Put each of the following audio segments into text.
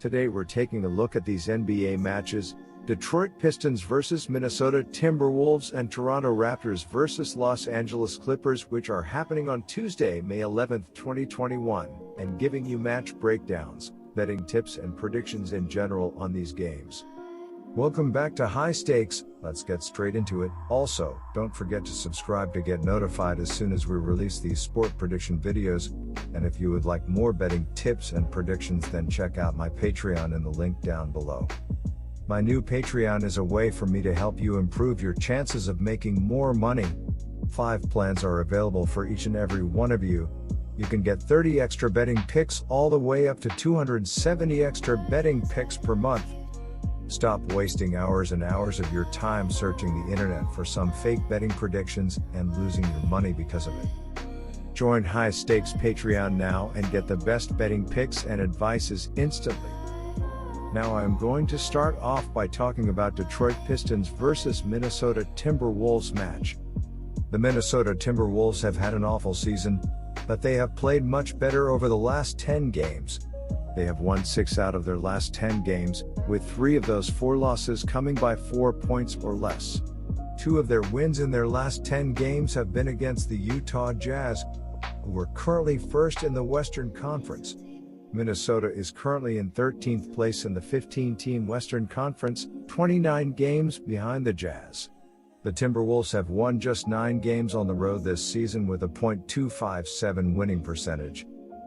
Today we're taking a look at these NBA matches: Detroit Pistons vs Minnesota Timberwolves and Toronto Raptors vs Los Angeles Clippers, which are happening on Tuesday, May 11, 2021, and giving you match breakdowns, betting tips and predictions in general on these games. Welcome back to High Stakes. Let's get straight into it. Also, don't forget to subscribe to get notified as soon as we release these sport prediction videos. And if you would like more betting tips and predictions, then check out my Patreon in the link down below. My new Patreon is a way for me to help you improve your chances of making more money. 5 plans are available for each and every one of you. You can get 30 extra betting picks all the way up to 270 extra betting picks per month. Stop wasting hours and hours of your time searching the internet for some fake betting predictions and losing your money because of it. Join High Stakes Patreon now and get the best betting picks and advices instantly. Now I am going to start off by talking about Detroit Pistons vs Minnesota Timberwolves match. The Minnesota Timberwolves have had an awful season, but they have played much better over the last 10 games. They have won 6 out of their last 10 games, with 3 of those 4 losses coming by 4 points or less. 2 of their wins in their last 10 games have been against the Utah Jazz, who are currently first in the Western Conference. Minnesota is currently in 13th place in the 15-team Western Conference, 29 games behind the Jazz. The Timberwolves have won just 9 games on the road this season with a .257 winning percentage.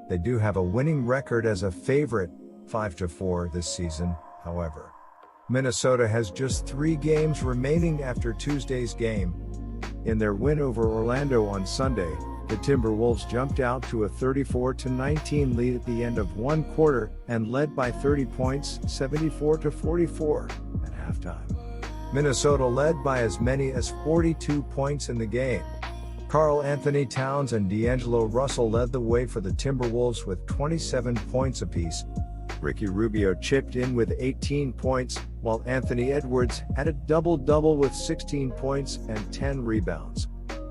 They do have a winning record as a favorite, 5-4 this season, however. Minnesota has just 3 games remaining after Tuesday's game. In their win over Orlando on Sunday, the Timberwolves jumped out to a 34-19 lead at the end of one quarter and led by 30 points, 74-44, at halftime. Minnesota led by as many as 42 points in the game. Karl Anthony Towns and D'Angelo Russell led the way for the Timberwolves with 27 points apiece. Ricky Rubio chipped in with 18 points, while Anthony Edwards had a double-double with 16 points and 10 rebounds.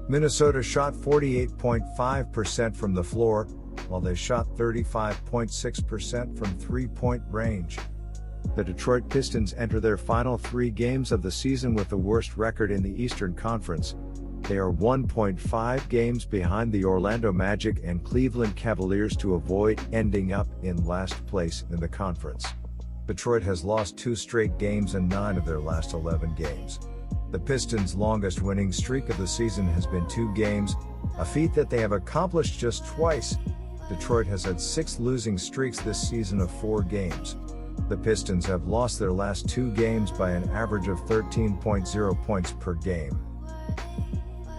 Minnesota shot 48.5% from the floor, while they shot 35.6% from three-point range. The Detroit Pistons enter their final 3 games of the season with the worst record in the Eastern Conference. They are 1.5 games behind the Orlando Magic and Cleveland Cavaliers to avoid ending up in last place in the conference. Detroit has lost 2 straight games in 9 of their last 11 games. The Pistons' longest winning streak of the season has been 2 games, a feat that they have accomplished just twice. Detroit has had 6 losing streaks this season of 4 games. The Pistons have lost their last 2 games by an average of 13.0 points per game.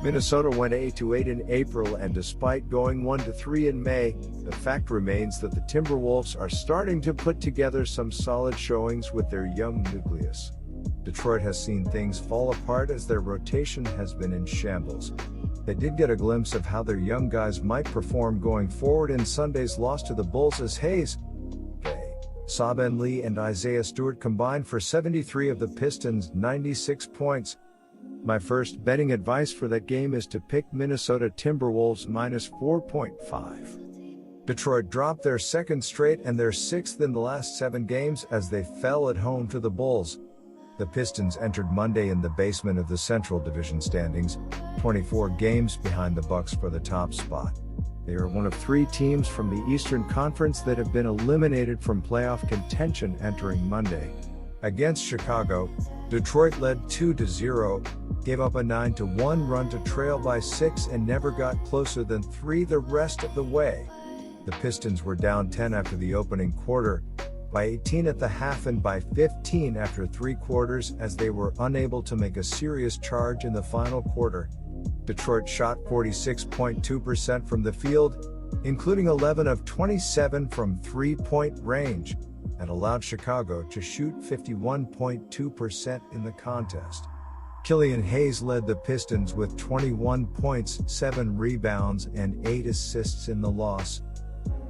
Minnesota went 8-8 in April, and despite going 1-3 in May, the fact remains that the Timberwolves are starting to put together some solid showings with their young nucleus. Detroit has seen things fall apart as their rotation has been in shambles. They did get a glimpse of how their young guys might perform going forward in Sunday's loss to the Bulls as Hayes, Saben Lee and Isaiah Stewart combined for 73 of the Pistons' 96 points. My first betting advice for that game is to pick Minnesota Timberwolves minus 4.5. Detroit dropped their 2nd straight and their 6th in the last 7 games as they fell at home to the Bulls. The Pistons entered Monday in the basement of the Central Division standings, 24 games behind the Bucks for the top spot. They are one of 3 teams from the Eastern Conference that have been eliminated from playoff contention entering Monday. Against Chicago, Detroit led 2-0, gave up a 9-1 run to trail by 6 and never got closer than 3 the rest of the way. The Pistons were down 10 after the opening quarter, by 18 at the half and by 15 after 3 quarters as they were unable to make a serious charge in the final quarter. Detroit shot 46.2% from the field, including 11 of 27 from three-point range, and allowed Chicago to shoot 51.2% in the contest. Killian Hayes led the Pistons with 21 points, 7 rebounds, and 8 assists in the loss.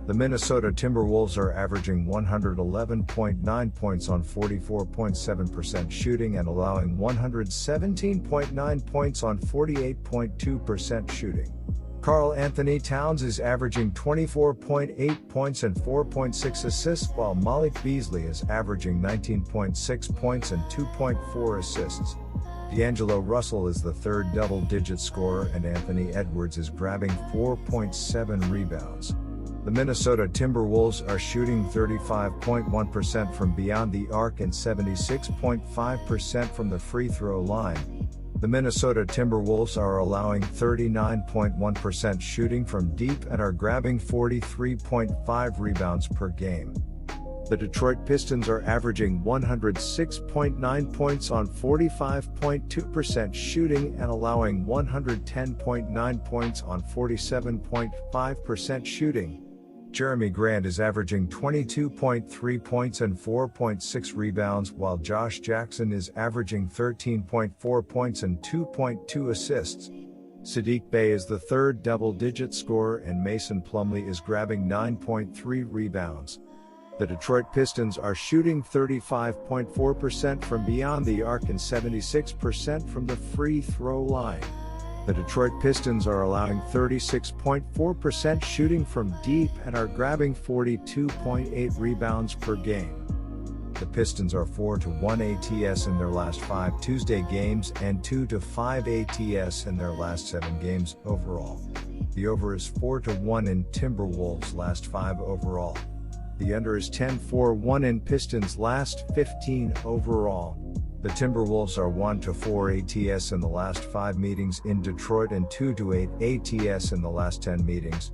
The Minnesota Timberwolves are averaging 111.9 points on 44.7% shooting and allowing 117.9 points on 48.2% shooting. Karl Anthony Towns is averaging 24.8 points and 4.6 assists, while Malik Beasley is averaging 19.6 points and 2.4 assists. D'Angelo Russell is the third double-digit scorer, and Anthony Edwards is grabbing 4.7 rebounds. The Minnesota Timberwolves are shooting 35.1% from beyond the arc and 76.5% from the free throw line. The Minnesota Timberwolves are allowing 39.1% shooting from deep and are grabbing 43.5 rebounds per game. The Detroit Pistons are averaging 106.9 points on 45.2% shooting and allowing 110.9 points on 47.5% shooting. Jeremy Grant is averaging 22.3 points and 4.6 rebounds, while Josh Jackson is averaging 13.4 points and 2.2 assists. Saddiq Bey is the third double-digit scorer, and Mason Plumlee is grabbing 9.3 rebounds. The Detroit Pistons are shooting 35.4% from beyond the arc and 76% from the free throw line. The Detroit Pistons are allowing 36.4% shooting from deep and are grabbing 42.8 rebounds per game. The Pistons are 4-1 ATS in their last 5 Tuesday games and 2-5 ATS in their last 7 games overall. The over is 4-1 in Timberwolves' last 5 overall. The under is 10-4-1 in Pistons' last 15 overall. The Timberwolves are 1-4 ATS in the last 5 meetings in Detroit and 2-8 ATS in the last 10 meetings.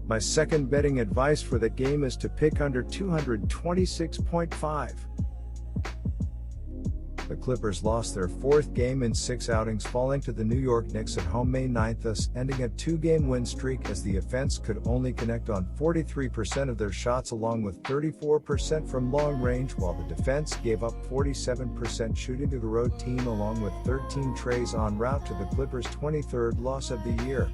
My second betting advice for the game is to pick under 226.5. The Clippers lost their 4th game in 6 outings, falling to the New York Knicks at home May 9th, thus ending a 2-game win streak, as the offense could only connect on 43% of their shots along with 34% from long range, while the defense gave up 47% shooting to the road team along with 13 trays en route to the Clippers' 23rd loss of the year.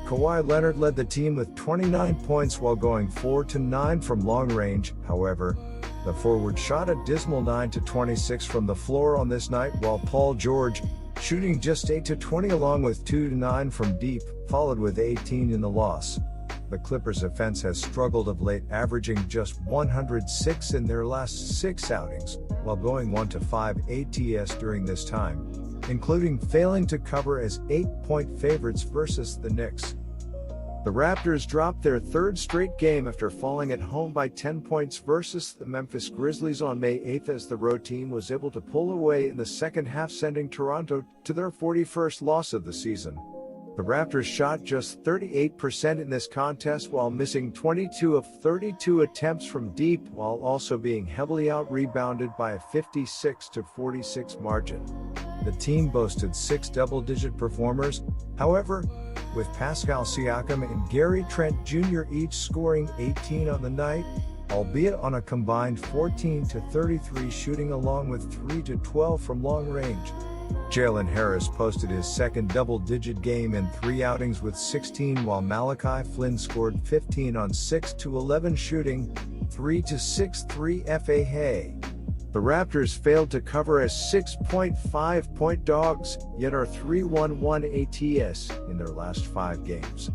Kawhi Leonard led the team with 29 points while going 4-9 from long range. However, the forward shot a dismal 9-26 from the floor on this night, while Paul George, shooting just 8-20 along with 2-9 from deep, followed with 18 in the loss. The Clippers' offense has struggled of late, averaging just 106 in their last 6 outings, while going 1-5 ATS during this time, including failing to cover as 8-point favorites versus the Knicks. The Raptors dropped their 3rd straight game after falling at home by 10 points versus the Memphis Grizzlies on May 8th, as the road team was able to pull away in the second half, sending Toronto to their 41st loss of the season. The Raptors shot just 38% in this contest while missing 22 of 32 attempts from deep, while also being heavily out-rebounded by a 56-46 margin. The team boasted 6 double-digit performers, however, with Pascal Siakam and Gary Trent Jr. each scoring 18 on the night, albeit on a combined 14-33 shooting along with 3-12 from long range. Jalen Harris posted his second double-digit game in 3 outings with 16, while Malachi Flynn scored 15 on 6-11 shooting, 3-6 FA. The Raptors failed to cover as 6.5-point dogs, yet are 3-1 ATS in their last 5 games.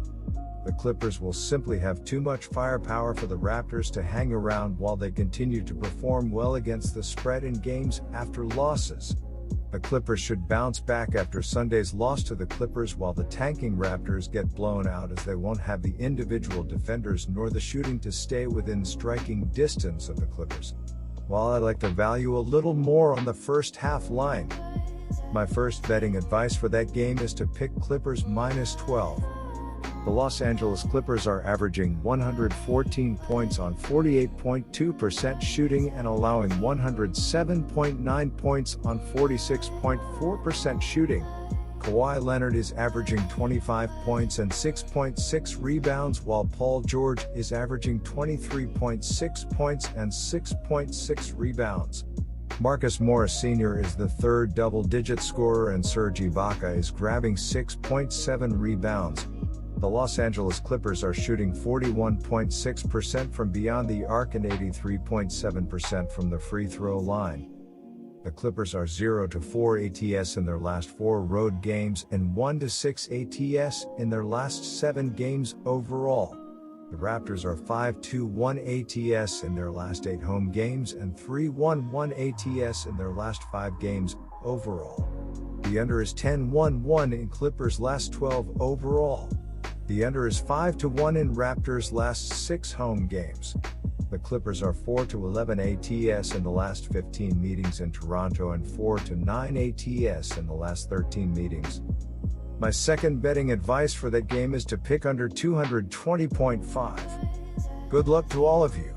The Clippers will simply have too much firepower for the Raptors to hang around while they continue to perform well against the spread in games after losses. The Clippers should bounce back after Sunday's loss to the Clippers, while the tanking Raptors get blown out, as they won't have the individual defenders nor the shooting to stay within striking distance of the Clippers. While I like the value a little more on the first half line, my first betting advice for that game is to pick Clippers -12. The Los Angeles Clippers are averaging 114 points on 48.2% shooting and allowing 107.9 points on 46.4% shooting. Kawhi Leonard is averaging 25 points and 6.6 rebounds, while Paul George is averaging 23.6 points and 6.6 rebounds. Marcus Morris Sr. is the third double-digit scorer, and Serge Ibaka is grabbing 6.7 rebounds. The Los Angeles Clippers are shooting 41.6% from beyond the arc and 83.7% from the free throw line. The Clippers are 0-4 ATS in their last 4 road games and 1-6 ATS in their last 7 games overall. The Raptors are 5-1 ATS in their last 8 home games and 3-1 ATS in their last 5 games overall. The under is 10-1 in Clippers' last 12 overall. The under is 5-1 in Raptors' last 6 home games. The Clippers are 4-11 ATS in the last 15 meetings in Toronto and 4-9 ATS in the last 13 meetings. My second betting advice for that game is to pick under 220.5. Good luck to all of you.